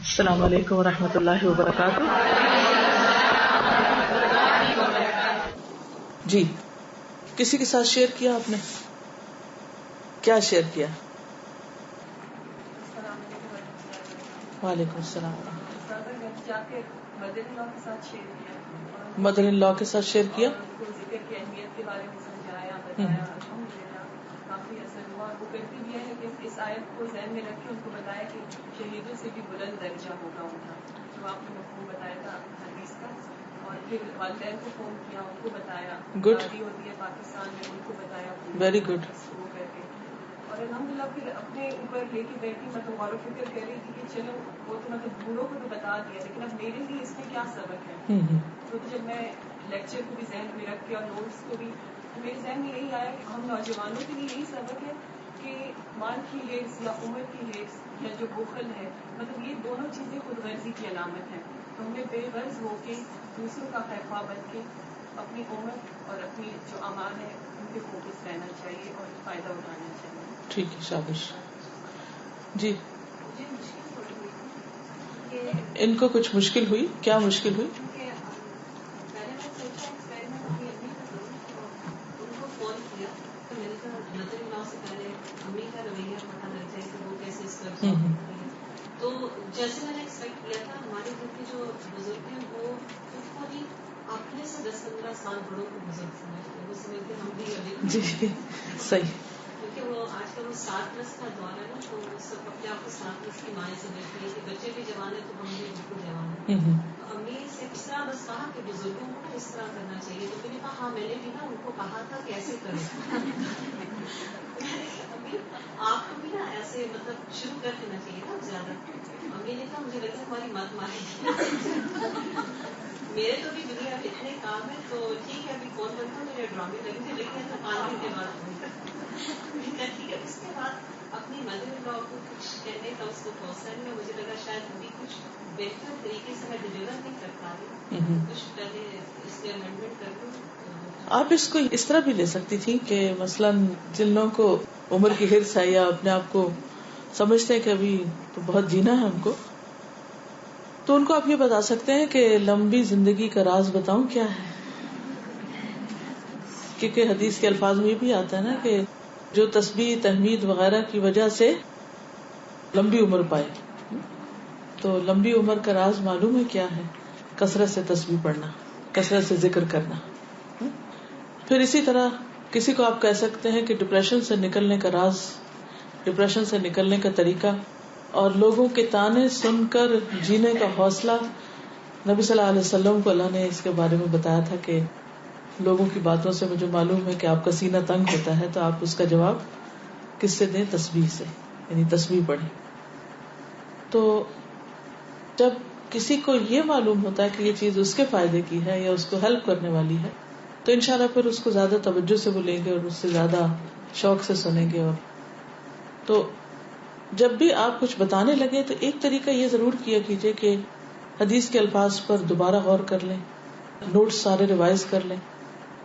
السلام علیکم ورحمۃ اللہ وبرکاتہ. جی کسی کے ساتھ شیئر کیا آپ نے؟ کیا شیئر کیا؟ وعلیکم السلام. مدر ان لا کے ساتھ شیئر کیا. ذکر کی اہمیت کے بارے میں سمجھایا بتایا الحمدللہ کافی اثر ہوا. اور وہ کرتی بھی ہے کہ اس آیت کو ذہن میں رکھ کے ان کو بتایا کہ شہیدوں سے بھی بلند درجہ ہوگا ان کا، جو آپ نے مفہوم بتایا تھا حدیث کا. اور پھر والدین کو فون کیا، ان کو بتایا. شادی ہوتی ہے پاکستان میں، ان کو بتایا. Very good. وہ کر کے اور الحمدللہ پھر اپنے اوپر لے کے بیٹھی، مطلب غور و فکر کر رہی تھی کہ چلو وہ تو مطلب بوڑھوں کو تو بتا دیا، لیکن اب میرے لیے اس میں کیا سبق ہے. تو جب میں لیکچر کو بھی ذہن میں رکھ کے اور نوٹس کو بھی، میرے ذہن میں یہی آیا کہ ہم نوجوانوں کے لیے یہی سبق ہے کہ مال کی حرص یا عمر کی حرص یا جو بخل ہے، مطلب یہ دونوں چیزیں خود غرضی کی علامت ہیں. تو ہمیں بے غرض ہو کے دوسروں کا خیرخواہ بن کے اپنی عمر اور اپنی جو اعمال ہے ان پہ فوکس رہنا چاہیے اور فائدہ اٹھانا چاہیے. ٹھیک ہے، شاباش. جی مجھے مشکل تھوڑی ہوئی تھی کہ ان کو کچھ مشکل ہوئی. کیا مشکل ہوئی؟ پہلے میں سوچا ایکسپیریمنٹ اپنی امی کا کروں، تو ان کو فون کیا تو میں نے کہا مدر ان لا سے پہلے امی کا رویہ پتہ لگ جائے کہ وہ کیسے اس کو ابزارو کرتی ہے. تو جیسے میں نے ایکسپیکٹ کیا تھا، ہمارے گھر کے جو بزرگ ہیں وہ خود ہی اپنے سے 10-15 سال بڑوں کو بزرگ سمجھتے ہیں. وہ سمجھتے ہیں ہم بھی ابھی جی صحیح. کیونکہ وہ آج کل وہ 7+ کا دور ہے نا، تو سب اپنے آپ کو 7+ کی مائیں سمجھتی ہے کہ بچے بھی جوان ہے تو ہم بھی بالکل جوان ہیں. امی سے اس طرح بس کہا کہ بزرگوں کو اس طرح کرنا چاہیے. تو میں نے کہا ہاں میں نے بھی نا ان کو کہا تھا کہ ایسے کرو. امی آپ کو بھی نا ایسے مطلب شروع کر دینا چاہیے نا زیادہ. امی نے کہا مجھے لگتا ہے ہماری مت ماری. میرے تو بھی دنیا میں اتنے کام ہے تو ٹھیک ہے ابھی فون کرتا ہوں، میرے ڈرامے لگے تھے لیکن تو 5 دن کے بعد فون کرتا. ٹھیک ہے. اس کے بعد اپنی مدر ان لا کو کچھ کہنے کا اس کو حوصلہ نہیں. مجھے لگا شاید ابھی کچھ بہتر طریقے سے میں ڈلیور نہیں کر پا رہی، کچھ پہلے اس میں امینڈمنٹ کر دوں. آپ اس کو اس طرح بھی لے سکتی تھی کہ مثلاً جن لوگوں کو عمر کی حرص ہے یا اپنے آپ کو سمجھتے ہیں کہ ابھی تو بہت جینا ہے ہم کو، تو ان کو آپ یہ بتا سکتے ہیں کہ لمبی زندگی کا راز بتاؤں کیا ہے. کیونکہ حدیث کے الفاظ میں یہ بھی آتا ہے نا کہ جو تسبیح تحمید وغیرہ کی وجہ سے لمبی عمر پائے. تو لمبی عمر کا راز معلوم ہے کیا ہے؟ کثرت سے تسبیح پڑھنا، کثرت سے ذکر کرنا. پھر اسی طرح کسی کو آپ کہہ سکتے ہیں کہ ڈپریشن سے نکلنے کا راز، ڈپریشن سے نکلنے کا طریقہ اور لوگوں کے تانے سن کر جینے کا حوصلہ. نبی صلی اللہ علیہ وسلم کو اللہ نے اس کے بارے میں بتایا تھا کہ لوگوں کی باتوں سے مجھے معلوم ہے کہ آپ کا سینہ تنگ ہوتا ہے، تو آپ اس کا جواب کس سے دیں؟ تسبیح سے، یعنی تسبیح پڑھیں. تو جب کسی کو یہ معلوم ہوتا ہے کہ یہ چیز اس کے فائدے کی ہے یا اس کو ہیلپ کرنے والی ہے، تو انشاءاللہ پھر اس کو زیادہ توجہ سے وہ لیں گے اور اس سے زیادہ شوق سے سنیں گے. اور تو جب بھی آپ کچھ بتانے لگے تو ایک طریقہ یہ ضرور کیا کیجئے کہ حدیث کے الفاظ پر دوبارہ غور کر لیں، نوٹس سارے ریوائز کر لیں،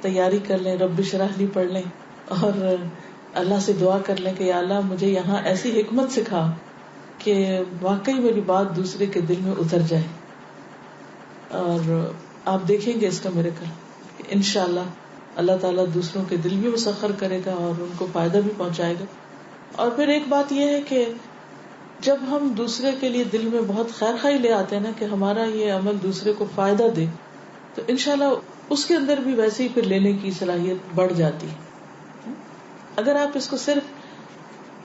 تیاری کر لیں، رب اشرح لی پڑھ لیں اور اللہ سے دعا کر لیں کہ یا اللہ مجھے یہاں ایسی حکمت سکھا کہ واقعی میری بات دوسرے کے دل میں اتر جائے. اور آپ دیکھیں گے اس کا میریکل، انشاءاللہ اللہ تعالیٰ دوسروں کے دل بھی مسخر کرے گا اور ان کو فائدہ بھی پہنچائے گا. اور پھر ایک بات یہ ہے کہ جب ہم دوسرے کے لیے دل میں بہت خیر خواہی لے آتے ہیں نا کہ ہمارا یہ عمل دوسرے کو فائدہ دے، تو انشاءاللہ اس کے اندر بھی ویسے ہی پھر لینے کی صلاحیت بڑھ جاتی ہے. اگر آپ اس کو صرف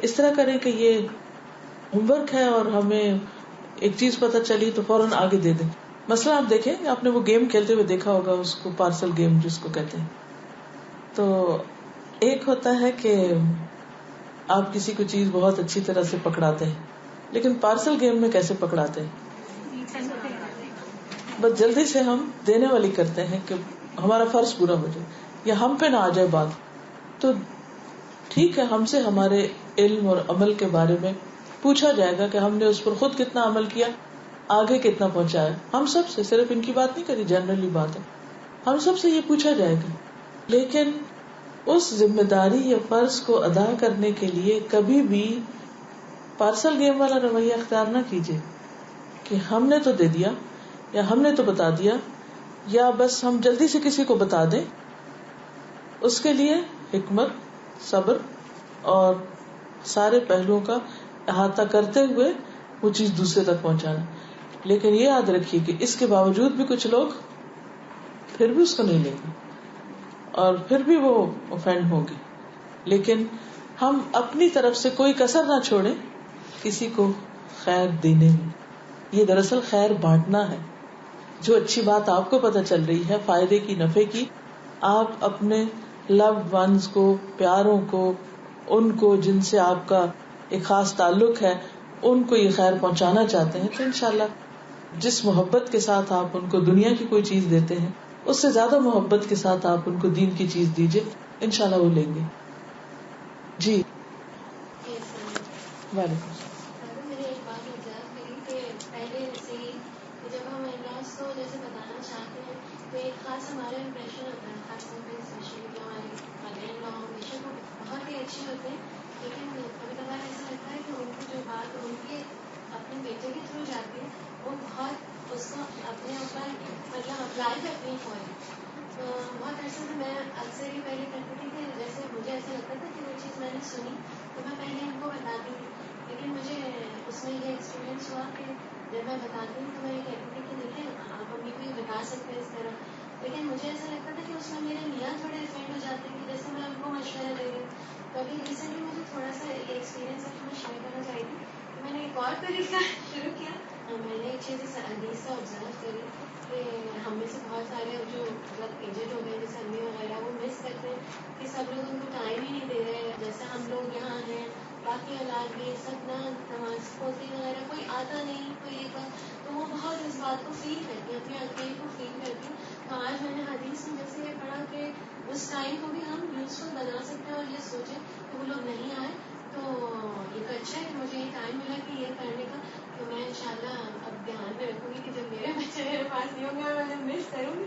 اس طرح کریں کہ یہ ہوم ورک ہے اور ہمیں ایک چیز پتہ چلی تو فوراً آگے دے دیں. مثلا آپ دیکھیں، آپ نے وہ گیم کھیلتے ہوئے دیکھا ہوگا، اس کو پارسل گیم جس کو کہتے ہیں. تو ایک ہوتا ہے کہ آپ کسی کو چیز بہت اچھی طرح سے پکڑاتے ہیں، لیکن پارسل گیم میں کیسے پکڑاتے ہیں؟ بس جلدی سے ہم دینے والی کرتے ہیں کہ ہمارا فرض پورا ہو جائے یا ہم پہ نہ آ جائے بات. تو ٹھیک ہے، ہم سے ہمارے علم اور عمل کے بارے میں پوچھا جائے گا کہ ہم نے اس پر خود کتنا عمل کیا، آگے کتنا پہنچایا. ہم سب سے، صرف ان کی بات نہیں کری، جنرلی بات ہے، ہم سب سے یہ پوچھا جائے گا. لیکن اس ذمہ داری یا فرض کو ادا کرنے کے لیے کبھی بھی پارسل گیم والا رویہ اختیار نہ کیجیے کہ ہم نے تو دے دیا یا ہم نے تو بتا دیا یا بس ہم جلدی سے کسی کو بتا دیں. اس کے لیے حکمت، صبر اور سارے پہلوؤں کا احاطہ کرتے ہوئے وہ چیز دوسرے تک پہنچانا. لیکن یہ یاد رکھیے کہ اس کے باوجود بھی کچھ لوگ پھر بھی اس کو نہیں لیں گے اور پھر بھی وہ اوفینڈ ہوں گے. لیکن ہم اپنی طرف سے کوئی کسر نہ چھوڑیں کسی کو خیر دینے میں. یہ دراصل خیر بانٹنا ہے. جو اچھی بات آپ کو پتہ چل رہی ہے فائدے کی، نفع کی، آپ اپنے لوڈ ونز کو، پیاروں کو، ان کو جن سے آپ کا ایک خاص تعلق ہے، ان کو یہ خیر پہنچانا چاہتے ہیں تو انشاءاللہ جس محبت کے ساتھ آپ ان کو دنیا کی کوئی چیز دیتے ہیں اس سے زیادہ محبت کے ساتھ آپ ان کو دین کی چیز دیجئے، انشاءاللہ وہ لیں گے. جی وعلیکم السلام. میں نے ایک بات observe کری کہ پہلے سے ہی جب ہم ان-لاس کو جیسے بتانا چاہتے ہیں تو ایک خاص ہمارا امپریشن ہوتا ہے، خاص طور پہ اسپیشلی جو ہمارے مدر ان لا ہمیشہ وہ بہت ہی اچھے ہوتے ہیں، لیکن کبھی کبھار ایسا لگتا ہے کہ ان کی جو بات ان کے اپنے بیٹے کے تھرو جاتی ہے وہ بہت اس کو اپنے اوپر مطلب اپلائی کرتی ہیں فوری. تو بہت عرصے سے میں اکثر یہ پہلے کرتی تھی کہ جیسے مجھے ایسا لگتا تھا کہ وہ چیز میں نے سنی تو میں پہلے ان کو بتاتی تھی، لیکن مجھے اس میں یہ ایکسپیرئنس ہوا کہ جب میں بتاتی ہوں تو میں یہ کہتی تھی کہ دیکھیں آپ امی کو یہ بتا سکتے ہیں اس طرح، لیکن مجھے ایسا لگتا تھا کہ اس میں میرے میاں تھوڑے افیکٹ ہو جاتے ہیں کہ جیسے میں ان کو مشورہ دے رہی ہوں. تو ابھی ریسنٹلی مجھے تھوڑا سا یہ ایکسپیرئنس ہے کہ میں شیئر کرنا چاہی تھی کہ میں نے ایک اور طریقہ شروع کیا. میں نے ایک چیز اس حدیث سے آبزرو کری کہ ہم میں سے بہت سارے جو مطلب ایجڈ ہو گئے جیسے امی وغیرہ وہ مس کرتے ہیں کہ سب لوگ ان کو ٹائم ہی نہیں دے رہے جیسے ہم لوگ یہاں ہیں، باقی اولاد بھی سب نہ نماز پڑھتی وغیرہ کوئی آتا نہیں کوئی ایک بات، تو وہ بہت اس بات کو فیل کرتی ہیں، اپنے اکیلے کو فیل کرتی ہیں. تو آج میں نے حدیث میں جیسے یہ پڑھا کہ اس ٹائم کو بھی ہم یوزفل بنا سکتے ہیں اور یہ سوچیں کہ وہ لوگ نہیں آئے تو یہ تو اچھا ہے کہ مجھے یہ ٹائم ملا کہ یہ کرنے کا. تو میں انشاءاللہ اب دھیان میں رکھوں گی کہ جب میرے بچے میرے پاس نہیں ہوں گے اور میں انہیں مس کروں گی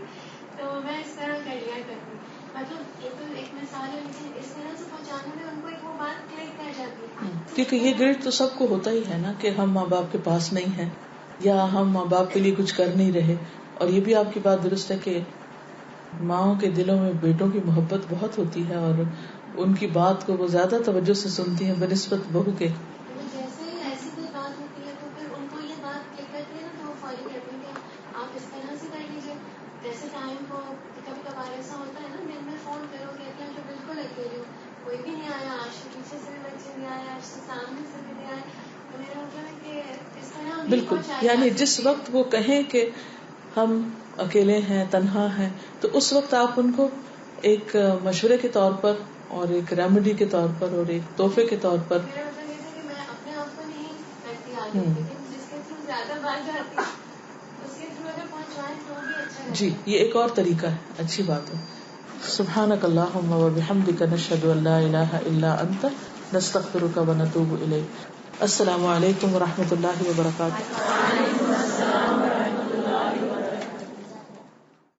تو میں اس طرح کر لیا کروں. مطلب یہ تو ایک مثال ہے لیکن اس طرح سے پہنچانے میں ان کو ایک وہ بات کلک کر جاتی ہے. کیونکہ یہ گلٹ تو سب کو ہوتا ہی ہے نا کہ ہم ماں باپ کے پاس نہیں ہیں یا ہم ماں باپ کے لیے کچھ کر نہیں رہے. اور یہ بھی آپ کی بات درست ہے کہ ماؤں کے دلوں میں بیٹوں کی محبت بہت ہوتی ہے اور ان کی بات کو وہ زیادہ توجہ سے سنتی ہیں بنسبت بہو کے. جیسے ایسی کوئی بات ہوتی ہے تو پھر ان کو یہ بات کلک کرتی ہے نا تو وہ فوری کہتے ہیں کہ آپ اس طرح سے کر لیجیے. جیسے ٹائم کو کبھی کبھار ایسا ہوتا ہے نا دن میں فون کرو کہتے ہیں جو بالکل اکیلے ہو کوئی بھی نہیں آیا، آج سے پیچھے سے بھی بچے نہیں آئے، آج سے سامنے سے بھی نہیں آئے. تو میرا مطلب ہے کہ اس طرح ہم بالکل یعنی جس وقت وہ کہیں کہ ہم اکیلے ہیں تنہا ہیں تو اس وقت آپ ان کو ایک مشورے کے طور پر اور ایک ریمیڈی کے طور پر اور ایک تحفے کے طور پر میرا مطلب یہ تھا کہ میں اپنے آپ کو نہیں کرتی آگے، لیکن جس کے تھرو زیادہ بات جاتی ہے اس کے تھرو اگر پہنچوائیں تو بھی اچھا ہے. جی یہ ایک اور طریقہ ہے، اچھی بات ہے. سبحانک اللہم وبحمدک نشہد ان لا الہ الا انت نستغفرک ونتوب الیک. السلام علیکم ورحمۃ اللہ وبرکاتہ.